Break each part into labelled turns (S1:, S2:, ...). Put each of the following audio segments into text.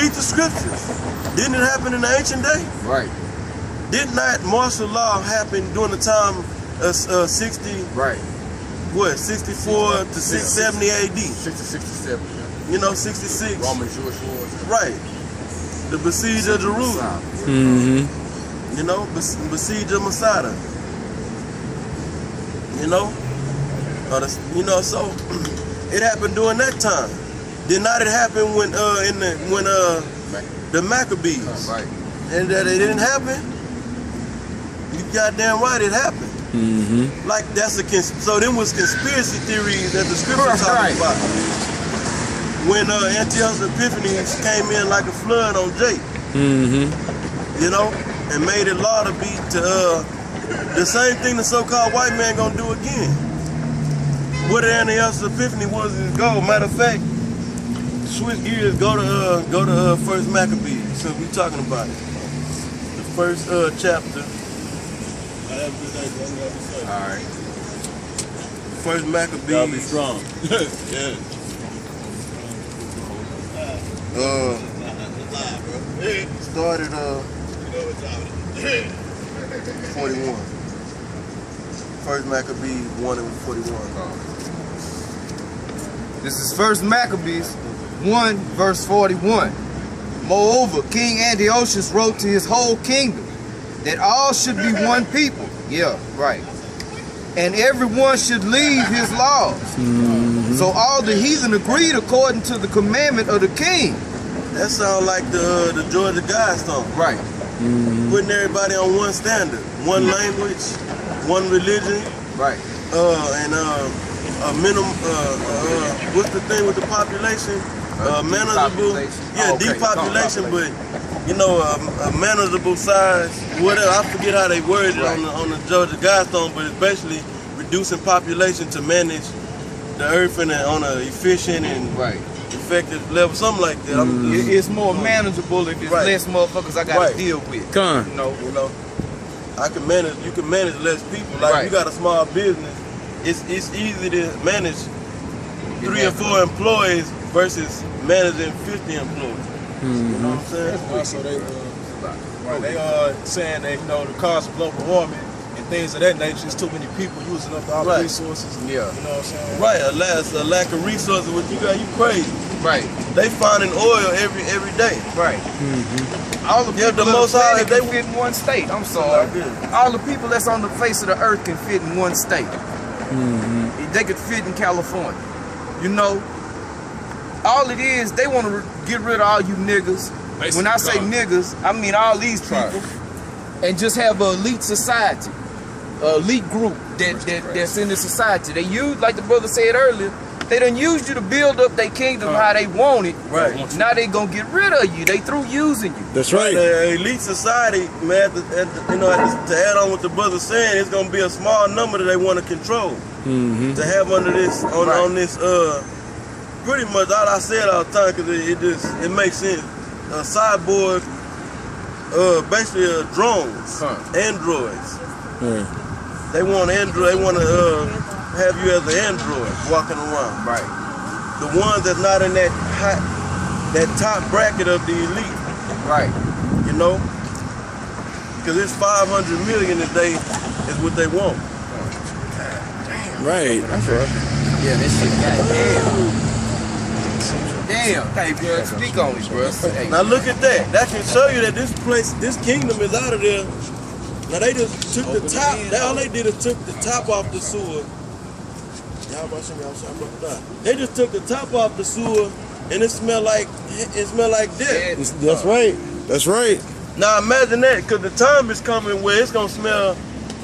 S1: read the scriptures. Didn't it happen in the ancient day?
S2: Right.
S1: Did not martial law happen during the time of 60?
S2: Right.
S1: What, 64 to 670 AD?
S2: 67.
S1: You know, 66.
S2: Roman Jewish wars.
S1: Right. The besiege of Jerusalem. You know, besiege of Masada. You know, so it happened during that time. Did not it happen when the Maccabees?
S2: Right.
S1: And that it didn't happen? You goddamn right, it happened. Like that's so them was conspiracy theories that the scripture talking about. When Antiochus Epiphanes came in like a flood on Jake. You know, and made it law to be the same thing the so-called white man gonna do again. What Antiochus Epiphanes was his goal. Matter of fact, switch gears, go to First Maccabees, since we talking about it. The first chapter.
S2: Alright.
S1: First Maccabees.
S3: Gotta be strong. Yeah.
S1: Started 41. First Maccabees 1 and 41.
S2: This is First Maccabees 1 verse 41. Moreover, King Antiochus wrote to his whole kingdom that all should be one people. Yeah, right. And everyone should leave his laws. So all the heathen agreed according to the commandment of the king.
S1: That sounds like the Georgia Guidestones.
S2: Right.
S1: Putting everybody on one standard, one language, one religion.
S2: Right.
S1: And a minimum. What's the thing with the population? Manageable. Yeah, depopulation, but you know, a manageable size. Whatever. I forget how they worded it on the Georgia Guidestone, but it's basically reducing population to manage the earth on an efficient and effective level, something like that.
S2: It's more manageable if it's less motherfuckers I gotta deal with.
S1: You know, I can manage. You can manage less people. Like you got a small business, it's easy to manage 3 or 4 employees versus managing 50 employees. You know what I'm saying?
S3: Also, they are saying that the cause of global warming and things of that nature is too many people using up all the resources.
S2: Yeah.
S3: You know what I'm saying?
S1: Right, a lack of resources. What you got, you crazy.
S2: Right.
S1: They finding oil every day.
S2: Right. All the people
S1: the most high,
S2: they fit in one state. I'm sorry. All the people that's on the face of the earth can fit in one state. They could fit in California. You know, all it is, they want to get rid of all you niggas. Basically, when I say niggas, I mean all these people, and just have an elite society, an elite group that's in the society. They use, like the brother said earlier, they done used you to build up their kingdom how they want it.
S1: Right.
S2: Now they gonna get rid of you. They through using you.
S4: That's right.
S1: The elite society, man, to add on what the brother's saying, it's gonna be a small number that they want to control. To have under this, on this, pretty much all I said all the time, because it makes sense. A cyborg, basically drones, androids. They want Android. They want to have you as an android walking around.
S2: Right.
S1: The ones that's not in that top bracket of the elite.
S2: Right.
S1: You know, because it's 500 million a day is what they want.
S4: Right.
S2: Yeah, this shit damn. Hey, bro, speak on it, bro. Hey.
S1: Now look at that. That can show you that this kingdom is out of there. Now they just took the top. All they did is took the top off the sewer. They just took the top off the sewer, and it smelled like death.
S4: That's right. That's right.
S1: Now imagine that, because the time is coming where it's gonna smell.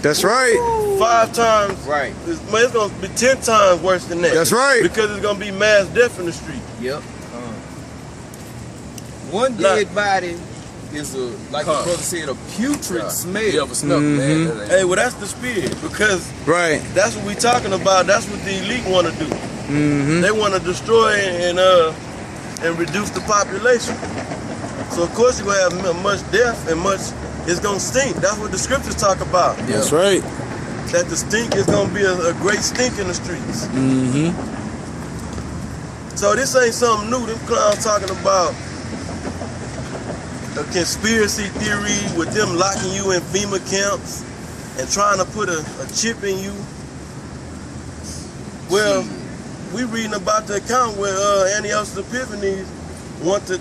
S4: That's right.
S1: 5 times.
S2: Right.
S1: It's gonna be 10 times worse than that.
S4: That's right.
S1: Because it's gonna be mass death in the street.
S2: Yep. One dead body is like the brother said, a putrid smell. Man.
S1: Hey, well that's the spirit, because that's what we talking about. That's what the elite want to do. They want to destroy and reduce the population. So of course you're gonna have much death and it's gonna stink. That's what the scriptures talk about.
S4: Yeah. That's right.
S1: That the stink is gonna be a great stink in the streets. So this ain't something new. Them clowns talking about a conspiracy theory with them locking you in FEMA camps and trying to put a chip in you. Well, we reading about the account where Antiochus Epiphanes want to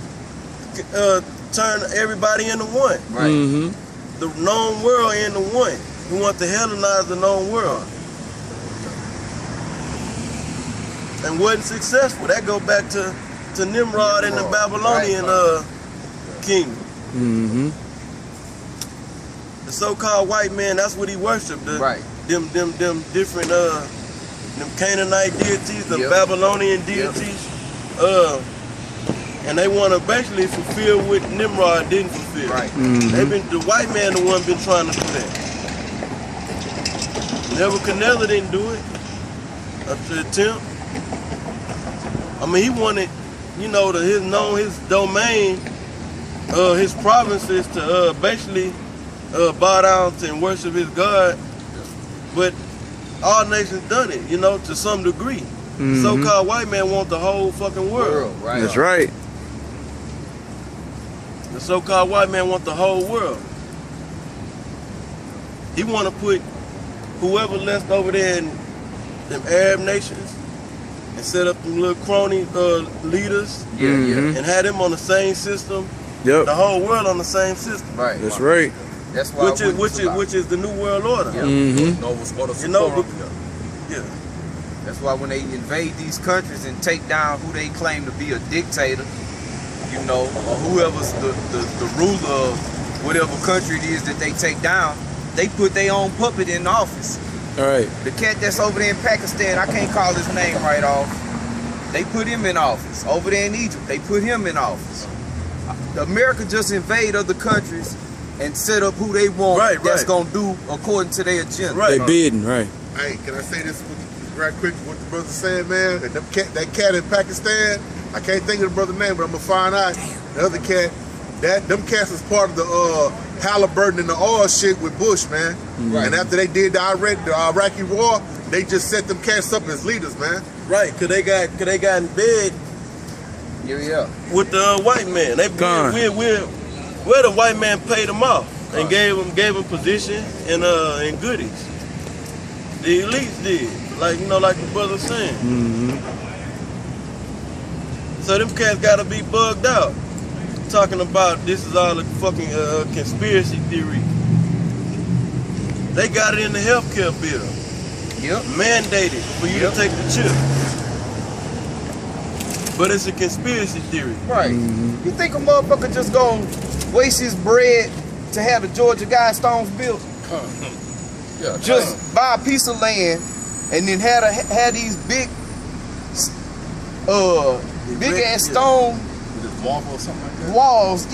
S1: turn everybody into one.
S2: Right.
S4: Mm-hmm.
S1: The known world into one. We want to Hellenize the known world. And wasn't successful. That go back to Nimrod and the Babylonian kingdom.
S4: Mm-hmm.
S1: The so-called white man, that's what he worshipped. Them different them Canaanite deities, the Babylonian deities. And they want to basically fulfill what Nimrod didn't fulfill.
S2: Right.
S1: Mm-hmm. The white man the one been trying to do that. Nebuchadnezzar didn't do it up to the attempt. I mean, he wanted, his domain, his provinces to basically bow down to and worship his God. But all nations done it, to some degree.
S4: Mm-hmm.
S1: The so-called white man want the whole fucking world.
S2: Right.
S4: That's right.
S1: The so-called white man want the whole world. He want to put whoever left over there in them Arab nations and set up them little crony leaders and have them on the same system.
S4: Yep.
S1: The whole world on the same system.
S2: Right.
S4: That's right.
S2: That's why
S1: Which is the new world order.
S2: Yeah.
S4: Mm-hmm.
S1: Yeah.
S2: That's why when they invade these countries and take down who they claim to be a dictator, or whoever's the ruler of whatever country it is that they take down, they put their own puppet in office.
S4: All right.
S2: The cat that's over there in Pakistan, I can't call his name right off. They put him in office. Over there in Egypt, they put him in office. America just invade other countries and set up who they want that's going to do according to their agenda.
S1: Right.
S4: They bidding, right.
S5: Hey, can I say this right quick? What the brother saying, man? That cat in Pakistan, I can't think of the brother's name, but I'm gonna find out. The other cat, them cats was part of the Halliburton and the oil shit with Bush, man. Right. And after they did the Iraqi war, they just set them cats up as leaders, man.
S1: Right, cause they got in bed with the white man. Where the white man paid them off and gave them position and goodies. The elites did, like the brother saying.
S4: Mm-hmm.
S1: So them cats gotta be bugged out, talking about this is all a fucking conspiracy theory. They got it in the healthcare bill.
S2: Yep.
S1: Mandated for you to take the chip. But it's a conspiracy theory.
S2: Right. You think a motherfucker just gonna waste his bread to have the Georgia Guidestones built? Just buy a piece of land and then have these big ass stone
S3: Marble or something like that?
S2: walls,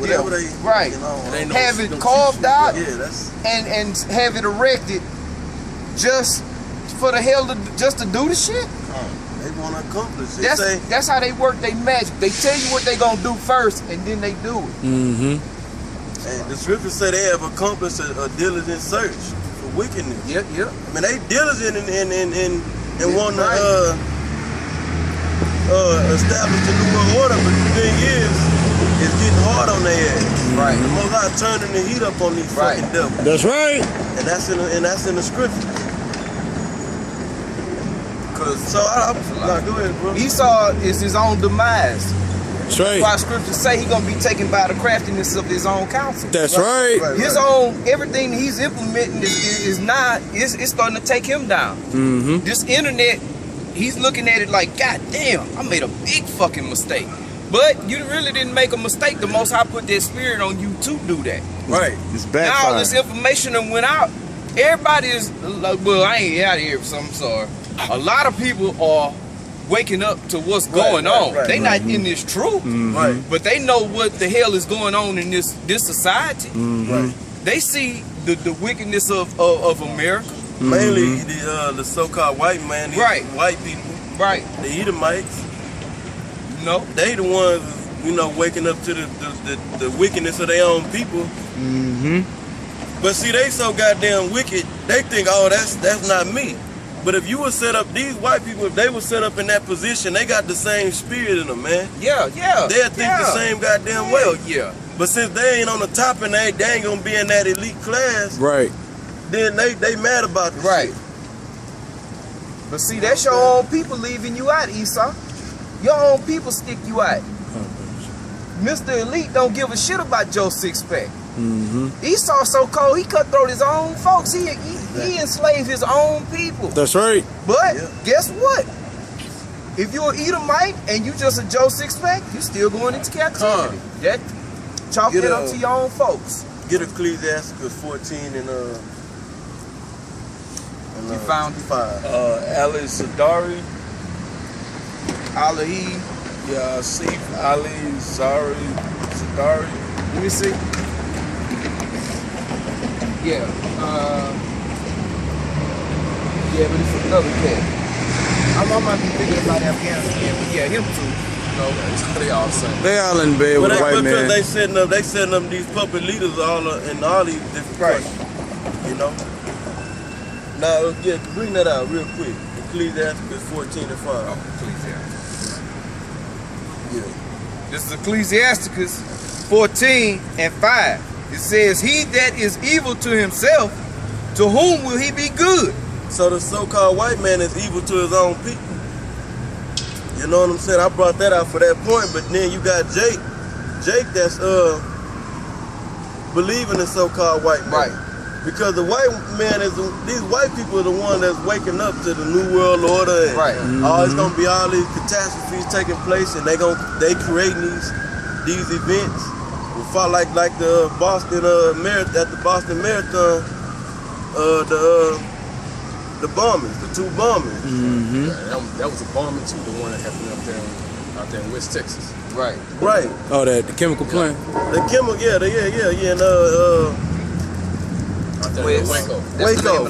S1: Whatever they,
S2: right. Have it carved out
S1: that's
S2: and have it erected just for the hell just to do the shit.
S1: they want to accomplish it.
S2: That's how they work their magic. They tell you what they gonna do first and then they do it.
S4: Mm-hmm.
S1: And the scriptures say they have accomplished a diligent search for wickedness.
S2: Yep.
S1: I mean, they diligent in wanting to establish the new world order, but the thing is, it's getting hard on their ass.
S2: Right.
S1: The Most High turning the heat up on these fucking devils,
S4: That's right.
S1: and that's in the scriptures. So go ahead, bro.
S2: Esau is his own demise.
S4: That's right.
S2: Why scriptures say he's gonna be taken by the craftiness of his own counsel.
S4: That's right.
S2: His own everything he's implementing is starting to take him down.
S4: Mm-hmm.
S2: This internet, he's looking at it like, God damn, I made a big fucking mistake. But you really didn't make a mistake. The Most High put that spirit on you to do that.
S1: Right.
S4: It's
S2: Now
S4: backfire.
S2: all this information that went out, everybody is like, well, I ain't out of here, so I'm sorry. A lot of people are waking up to what's going on. They not in this truth,
S1: Right.
S2: but they know what the hell is going on in this society.
S1: Right.
S2: They see the wickedness of America.
S1: Mainly the so-called white man, these white people,
S2: Right.
S1: the Edomites.
S2: No.
S1: They the ones, waking up to the wickedness of their own people.
S4: Mm-hmm.
S1: But see, they so goddamn wicked, they think, oh, that's not me. But if you would set up, these white people, if they were set up in that position, they got the same spirit in them, man.
S2: Yeah.
S1: They'll think the same goddamn way.
S2: Yeah.
S1: But since they ain't on the top and they ain't gonna be in that elite class,
S4: Right.
S1: then they mad about this
S2: Right.
S1: shit.
S2: But see, that's your own people leaving you out, Esau. Your own people stick you out. Mr. Elite don't give a shit about Joe Six-Pack. Esau so cold, he cutthroat his own folks. He enslaved his own people.
S4: That's right.
S2: But
S1: Yeah.
S2: guess what? If you're an Edomite and you just a Joe Six-Pack, you still going into captivity. That chalk
S1: Get
S2: it
S1: a-
S2: up to your own folks.
S1: Get Ecclesiasticus 14 and
S2: You found it?
S1: 5.
S3: Ali Sadari,
S2: Alahi.
S3: Yasif Ali Sadari.
S2: Let me see. Yeah. Yeah, but it's another cat. I might be thinking about Afghanistan, but yeah, him too.
S3: They all the same.
S4: They all in bed with
S1: But
S4: a white
S1: because
S4: man.
S1: they setting up these puppet leaders in all these different
S2: Right.
S1: countries, you know. Now, yeah, bring that out real quick. Ecclesiasticus 14 and 5. Yeah.
S2: This is Ecclesiasticus 14 and 5. It says, he that is evil to himself, to whom will he be good?
S1: So the so-called white man is evil to his own people. You know what I'm saying? I brought that out for that point, but then you got Jake that's believing the so-called white man.
S2: Right.
S1: Because the white man these white people are the one that's waking up to the new world order and
S2: Right.
S1: it's gonna be all these catastrophes taking place and they creating these events. We fought like the Boston at the Boston Marathon, the bombings, the 2 bombings.
S3: That was a bombing too, the one that happened out there in West Texas.
S2: Right.
S1: Right.
S4: Oh, the chemical plant.
S1: The chemical, and
S3: Out there in
S2: West.
S3: Waco.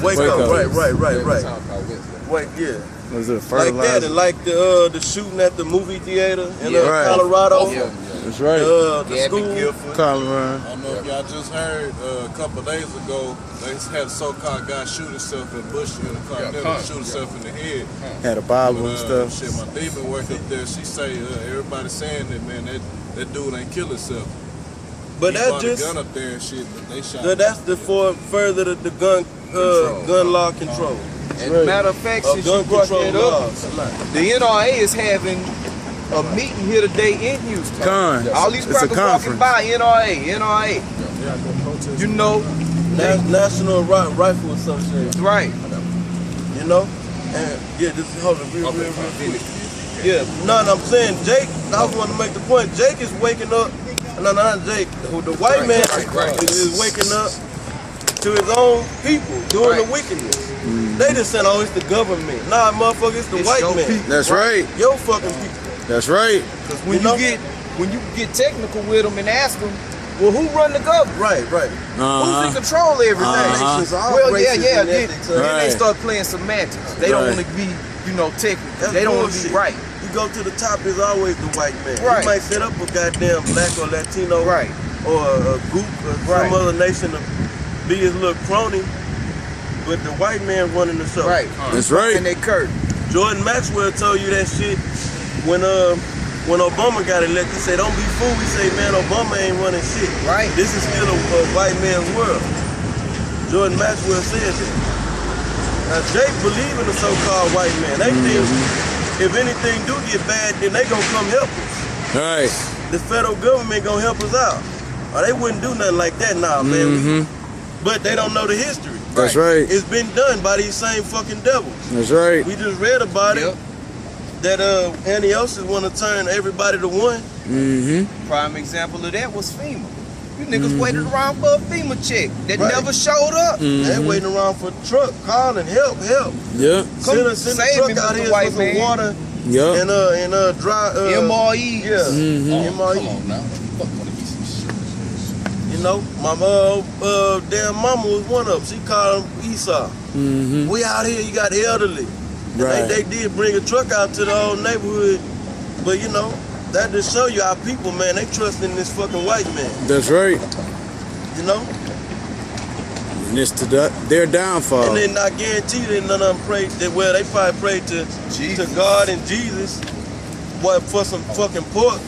S1: Waco, right.
S3: Town called West.
S1: Wait, yeah.
S4: Was it
S1: Like
S4: fertilizer?
S1: that, and like the shooting at the movie theater in
S2: Yeah.
S4: Right.
S1: Colorado.
S2: Yeah.
S4: That's right.
S1: The
S2: Gabby
S1: school.
S2: Guilford.
S4: Colorado.
S6: I don't know if y'all just heard a couple of days ago, they had a so-called guy shoot himself in Bush in the Continental, shoot himself in the head.
S4: Had a Bible
S6: But,
S4: and stuff.
S6: shit, my demon work up there, she say, everybody saying that, man, that dude ain't kill himself.
S1: But
S6: He
S1: that
S6: brought
S1: just
S6: a gun up there and shit, but they shot him.
S1: that's the for further the gun law control.
S2: As a matter of fact, since you
S1: Gun
S2: brought
S1: control
S2: that up,
S1: laws.
S2: the NRA is having a meeting here today in Houston. All these
S4: It's a
S2: crackers walking
S4: conference.
S2: by, NRA. You know,
S1: National Rifle Association.
S2: right.
S1: You know, and yeah, this is hold on, real quick. Yeah, no, I'm saying Jake. I was want to make the point. Jake is waking up. No, not Jake. The white man is waking up to his own people doing the wickedness. They just saying, oh, it's the government. Nah, motherfucker, it's the
S2: It's
S1: white
S2: your
S1: man.
S2: people.
S4: That's right.
S1: Your fucking people.
S4: That's right.
S2: Because when
S1: You know?
S2: when you get technical with them and ask them, well, who run the government?
S1: Right.
S2: Who's in control of everything?
S1: Nations, all
S2: Well,
S1: races
S2: yeah.
S1: and
S2: Then,
S1: ethics,
S2: then they
S4: Right.
S2: start playing semantics. They don't
S4: Right.
S2: want to be, technical.
S1: That's
S2: They don't want to
S1: bullshit.
S2: be right.
S1: You go to the top, it's always the white man.
S2: Right.
S1: You might set up a goddamn black or Latino
S2: Right.
S1: or a group or
S2: Right.
S1: some other nation to be his little crony, but the white man running the show.
S2: Right.
S4: That's right.
S2: And they curtain.
S1: Jordan Maxwell told you that shit when Obama got elected. He said, don't be fooled. He said, man, Obama ain't running shit.
S2: Right.
S1: This is still a white man's world. Jordan Maxwell said that. Now, Jake believe in the so-called white man. They think if anything do get bad, then they gonna come help us.
S4: Right.
S1: The federal government gonna help us out. Or they wouldn't do nothing like that now, man. But they don't know the history.
S4: That's right.
S1: It's been done by these same fucking devils.
S4: That's right.
S1: We just read about
S2: Yep.
S1: it. That Antiochus want to turn everybody to one.
S2: Prime example of that was FEMA. You niggas waited around for a FEMA check that
S1: Right.
S2: never showed up.
S1: They waiting around for a truck, calling, help.
S4: Yeah.
S1: Send a
S2: save
S1: truck
S2: me,
S1: out
S2: Mr.
S1: here
S2: White
S1: for some
S2: man.
S1: water
S4: Yeah.
S1: and dry
S2: MRE.
S1: Yeah, MRE.
S3: Come on now. Fuck wanna be some shit.
S1: You know, my damn mama was one of them. She called him Esau. We out here, you got elderly. And
S4: Right.
S1: they did bring a truck out to the whole neighborhood, but that just show you our people, man. They trust in this fucking white man.
S4: That's right.
S1: You know.
S4: And it's to their downfall.
S1: And then I guarantee that none of them prayed that. Well, they probably prayed to God and Jesus, what, for some fucking pork.